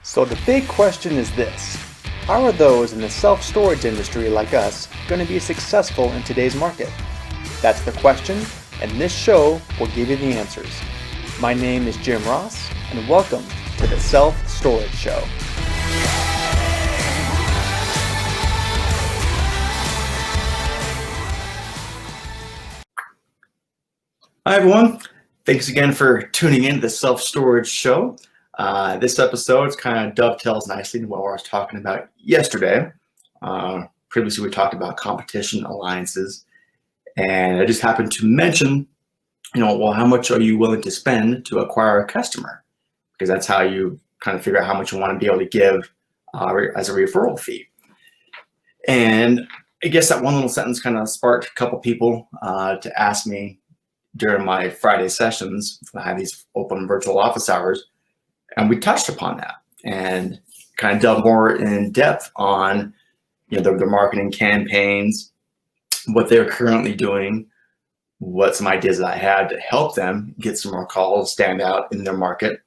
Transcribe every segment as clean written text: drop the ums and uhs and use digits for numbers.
So the big question is this: how are those in the self-storage industry like us going to be successful in today's market? That's the question, and this show will give you the answers. My name is Jim Ross, and welcome to the Self-Storage Show. Hi everyone, thanks again for tuning in to the Self-Storage Show. This episode kind of dovetails nicely to what I was talking about yesterday. Previously we talked about competition alliances, and I just happened to mention, well, how much are you willing to spend to acquire a customer? Because that's how you kind of figure out how much you want to be able to give as a referral fee. And I guess that one little sentence kind of sparked a couple people to ask me during my Friday sessions. I have these open virtual office hours, and we touched upon that and kind of delved more in depth on their marketing campaigns, what they're currently doing, what some ideas that I had to help them get some more calls, stand out in their market.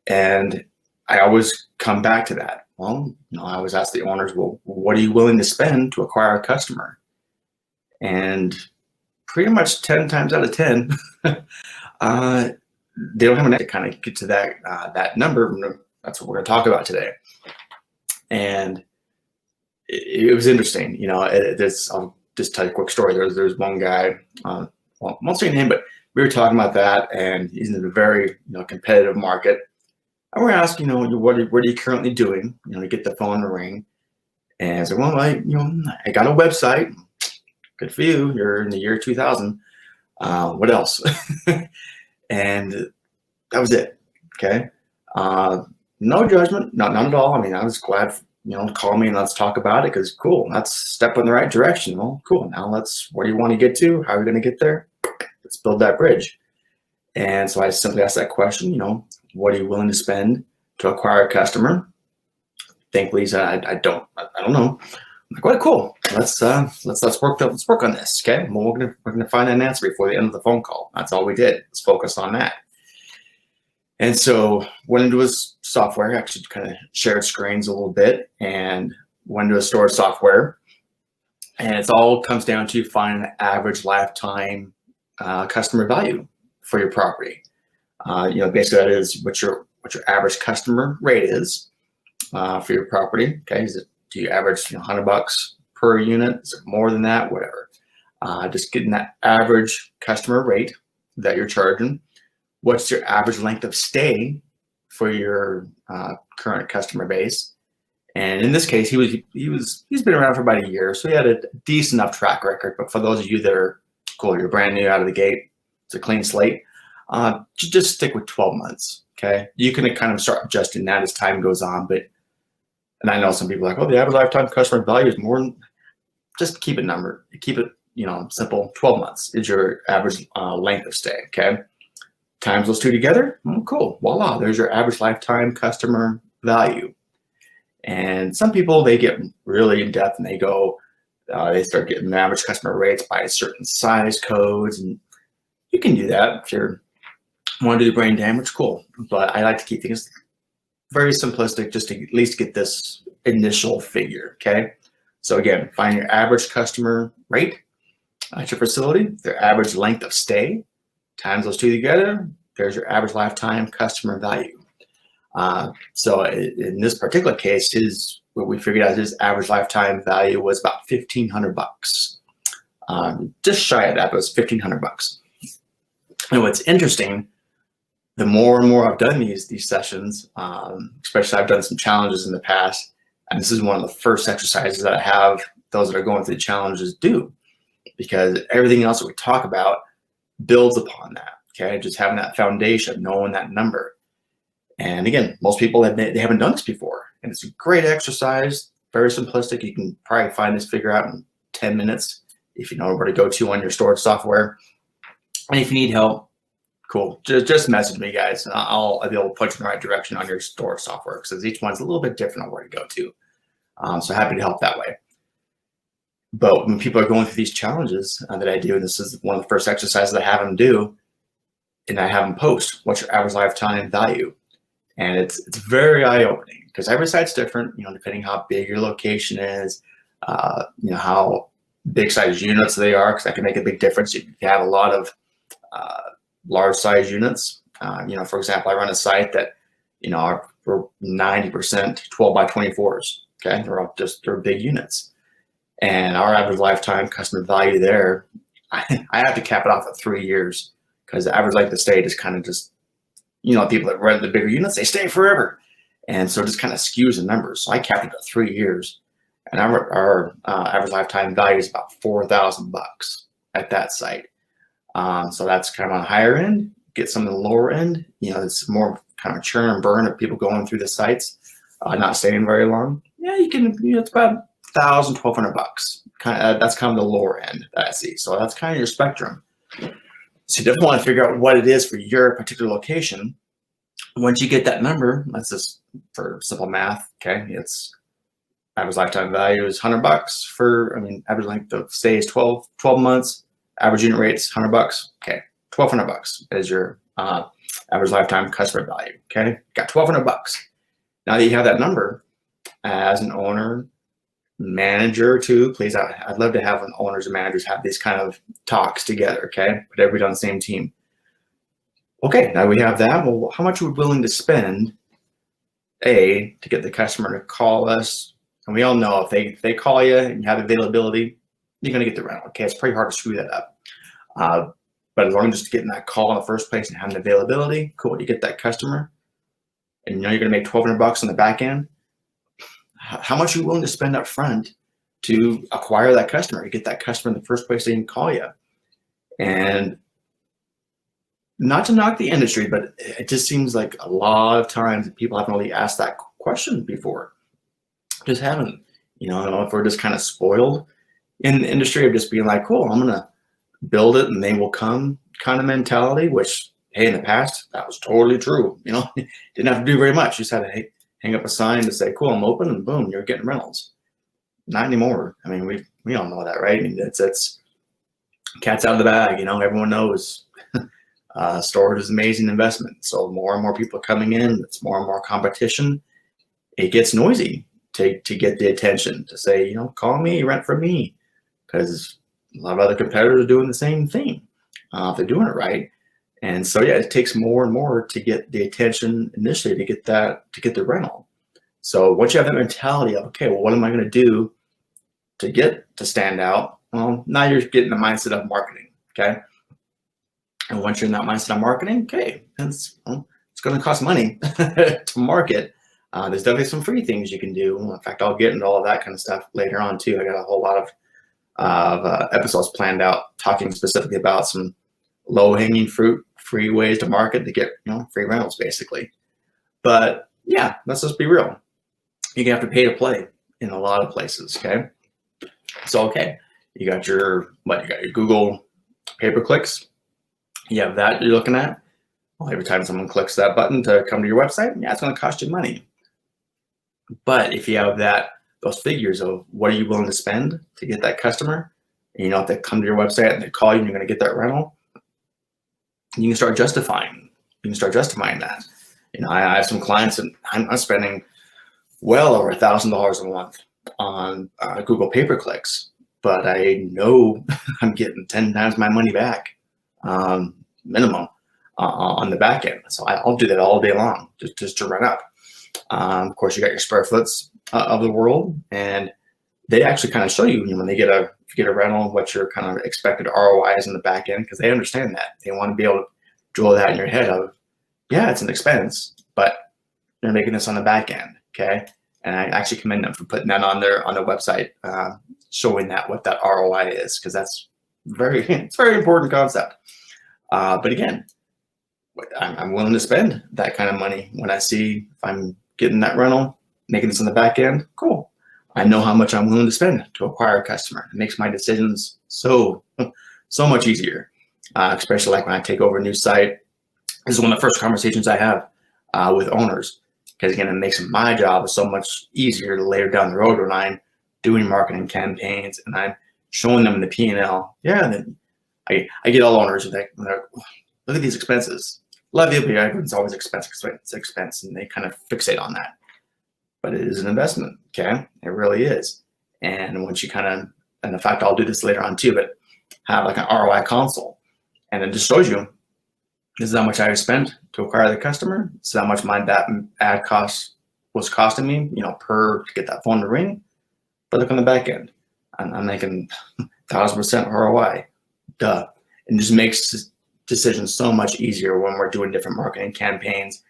And I always come back to that. Well, I always ask the owners, well, what are you willing to spend to acquire a customer? And pretty much 10 times out of 10, they don't have enough to kind of get to that number. That's what we're going to talk about today. And it was interesting. I'll just tell you a quick story. There's one guy, I won't say a name, but we were talking about that, and he's in a very competitive market. And we're asking, what are you currently doing, to get the phone to ring? And I said, well, I got a website. Good for you. You're in the year 2000. What else? And that was it. Okay. No judgment, not at all. I mean, I was glad, call me and let's talk about it, because cool, that's a step in the right direction. Well, cool. Now where do you want to get to? How are we going to get there? Let's build that bridge. And so I simply asked that question, what are you willing to spend to acquire a customer? Thankfully, he said, I don't know. I'm like, well, cool. Let's work on this. Okay. Well, we're gonna find an answer before the end of the phone call. That's all we did. Let's focus on that. And so went into his software, actually kind of shared screens a little bit, and went into a storage software. And it all comes down to finding the average lifetime customer value for your property. Basically that is what your average customer rate is for your property. Okay. Do you average $100 per unit? Is it more than that? Whatever. Just getting that average customer rate that you're charging. What's your average length of stay for your current customer base? And in this case, he's been around for about a year, so he had a decent enough track record. But for those of you that are cool, you're brand new out of the gate, it's a clean slate. Just stick with 12 months. Okay, you can kind of start adjusting that as time goes on, but. And I know some people are like, oh, the average lifetime customer value is more than, just keep it numbered. Keep it, simple. 12 months is your average length of stay, okay? Times those two together, cool. Voila, there's your average lifetime customer value. And some people, they get really in depth and they go, they start getting the average customer rates by certain size codes. And you can do that if you want to do the brain damage, cool. But I like to keep things very simplistic, just to at least get this initial figure, okay? So again, find your average customer rate at your facility, their average length of stay, times those two together, there's your average lifetime customer value. So in this particular case, what we figured out his average lifetime value was about $1,500. Just shy of that, but it was $1,500. And what's interesting, the more and more I've done these sessions, especially I've done some challenges in the past, and this is one of the first exercises that I have those that are going through the challenges do, because everything else that we talk about builds upon that. Okay, just having that foundation, knowing that number. And again, most people they haven't done this before, and it's a great exercise, very simplistic. You can probably find this figure out in 10 minutes if you know where to go to on your storage software. And if you need help, cool. Just message me, guys, and I'll be able to put you in the right direction on your storage software, because each one's a little bit different on where to go to. So happy to help that way. But when people are going through these challenges that I do, and this is one of the first exercises I have them do, and I have them post, what's your average lifetime value? And it's very eye-opening. because every site's different, depending how big your location is, how big size units they are, because that can make a big difference. If you have a lot of large size units, for example, I run a site that, are for 90% 12 by 24s. Okay, they're big units, and our average lifetime customer value there, I have to cap it off at 3 years, because the average life of the state is kind of just, people that rent the bigger units, they stay forever, and so it just kind of skews the numbers. So I capped it at 3 years, and our average lifetime value is about $4,000 at that site. So that's kind of on the higher end. Get some of the lower end, it's more kind of churn and burn of people going through the sites, not staying very long. Yeah, you can, it's about $1,000, $1,200. That's kind of the lower end that I see. So that's kind of your spectrum. So you definitely want to figure out what it is for your particular location. Once you get that number, that's just for simple math. Okay, it's average lifetime value is $100 for, average length of stay is 12 months. Average unit rate is $100. Okay, $1,200 is your average lifetime customer value. Okay, got $1,200. Now that you have that number, as an owner, manager too, please, I'd love to have when owners and managers have these kind of talks together. Okay, put everybody on the same team. Okay, now we have that. Well, how much are we willing to spend, to get the customer to call us? And we all know if they call you and you have availability, you're going to get the rental. Okay, it's pretty hard to screw that up. But as long as just getting that call in the first place and having availability, cool. You get that customer, and you're going to make $1,200 on the back end. How much are you willing to spend up front to acquire that customer, to get that customer in the first place they can call you? And not to knock the industry, but it just seems like a lot of times people haven't really asked that question before. Just haven't. I don't know if we're just kind of spoiled in the industry of just being like, cool, I'm going to build it and they will come kind of mentality, which, hey, in the past, that was totally true. Didn't have to do very much. You just had to hang up a sign to say, cool, I'm open, and boom, you're getting rentals. Not anymore. We all know that, right? It's cat's out of the bag. Everyone knows storage is an amazing investment. So more and more people are coming in. It's more and more competition. It gets noisy to get the attention to say, call me, rent from me, because a lot of other competitors are doing the same thing if they're doing it right. And so, yeah, it takes more and more to get the attention initially to get the rental. So once you have that mentality of, okay, well, what am I going to do to get to stand out? Well, now you're getting the mindset of marketing. Okay. And once you're in that mindset of marketing, okay, it's going to cost money to market. There's definitely some free things you can do. In fact, I'll get into all of that kind of stuff later on too. I got a whole lot of episodes planned out talking specifically about some low-hanging fruit, free ways to market to get free rentals basically. But yeah, let's just be real. You're gonna have to pay to play in a lot of places. Okay, so you got your Google pay-per-clicks. You have that you're looking at. Well, every time someone clicks that button to come to your website, yeah, it's going to cost you money. But if you have those figures of what are you willing to spend to get that customer, and if they come to your website and they call you and you're going to get that rental, you can start justifying. That. I have some clients and I'm spending well over $1,000 a month on Google pay-per-clicks, but I know I'm getting 10 times my money back, minimum, on the back end. So I'll do that all day long just to run up. Of course, you got your SquareFoots of the world, and they actually kind of show you, when if you get a rental, what your kind of expected ROI is in the back end, because they understand that. They want to be able to drill that in your head of, yeah, it's an expense, but they're making this on the back end, okay? And I actually commend them for putting that on their website, showing what that ROI is, because that's it's a very important concept. But again, I'm willing to spend that kind of money when I see if I'm getting that rental, making this on the back end, cool. I know how much I'm willing to spend to acquire a customer. It makes my decisions so much easier, especially like when I take over a new site. This is one of the first conversations I have with owners, because again, it makes my job so much easier later down the road when I'm doing marketing campaigns and I'm showing them the P&L. Yeah, then I get all owners and they're look at these expenses. A lot of people, everyone's always expense, and they kind of fixate on that. but it is an investment. Okay, it really is. And once you and in fact, I'll do this later on too, but have like an ROI console, and it just shows you this is how much I spent to acquire the customer. This is how much my ad cost was costing me, to get that phone to ring. But look on the back end, I'm making 1,000% ROI. Duh. And just makes decisions so much easier when we're doing different marketing campaigns,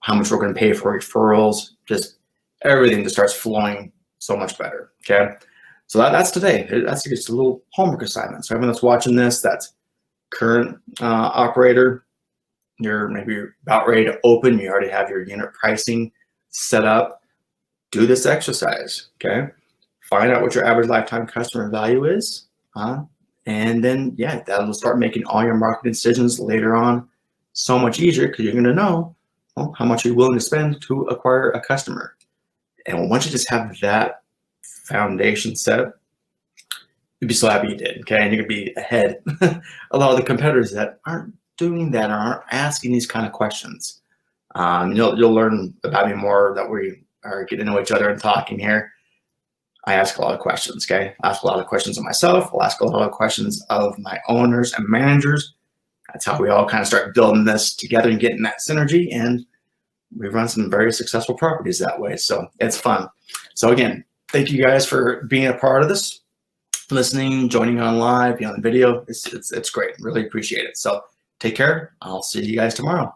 how much we're going to pay for referrals, just everything just starts flowing so much better. Okay. So that's today. That's just a little homework assignment. So everyone that's watching this, that's current operator, you're maybe about ready to open, you already have your unit pricing set up, do this exercise. Okay. Find out what your average lifetime customer value is. And then, that'll start making all your marketing decisions later on so much easier, because you're going to know how much you're willing to spend to acquire a customer. And once you just have that foundation set, you'd be so happy you did. Okay. And you're going to be ahead a lot of the competitors that aren't doing that or aren't asking these kind of questions. You'll learn about me more that we are getting to know each other and talking here. I ask a lot of questions, okay? I ask a lot of questions of myself. I'll ask a lot of questions of my owners and managers. That's how we all kind of start building this together and getting that synergy. And we run some very successful properties that way. So it's fun. So again, thank you guys for being a part of this, listening, joining on live, on the video. It's great. Really appreciate it. So take care. I'll see you guys tomorrow.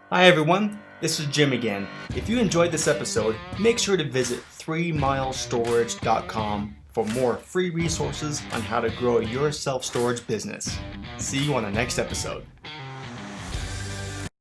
Hi, everyone. This is Jim again. If you enjoyed this episode, make sure to visit 3milestorage.com for more free resources on how to grow your self-storage business. See you on the next episode.